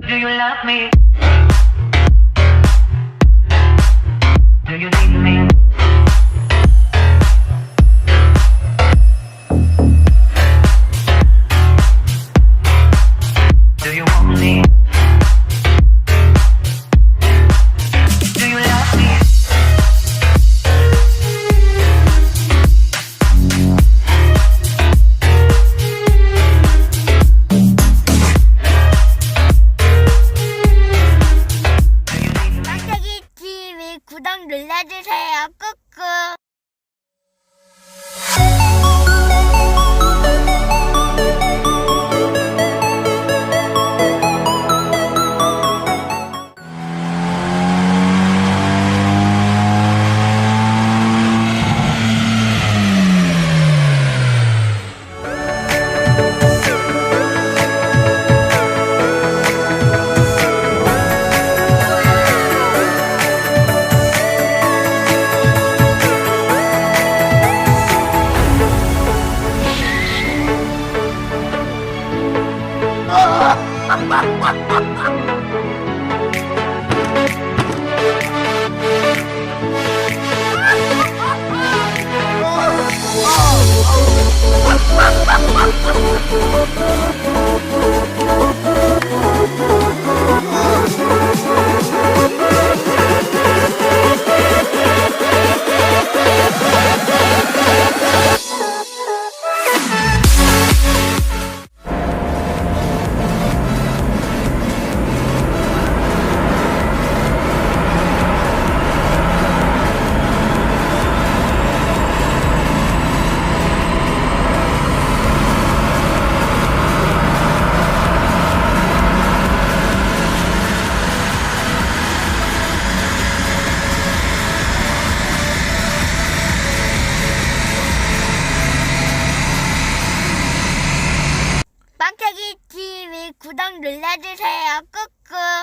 Do you love me? Do you need me? Do you want me? Do you love me? 뻥태기TV 구독 눌러주세요. 꾹꾹. 뻥태기TV 구독 눌러주세요. 꾹꾹.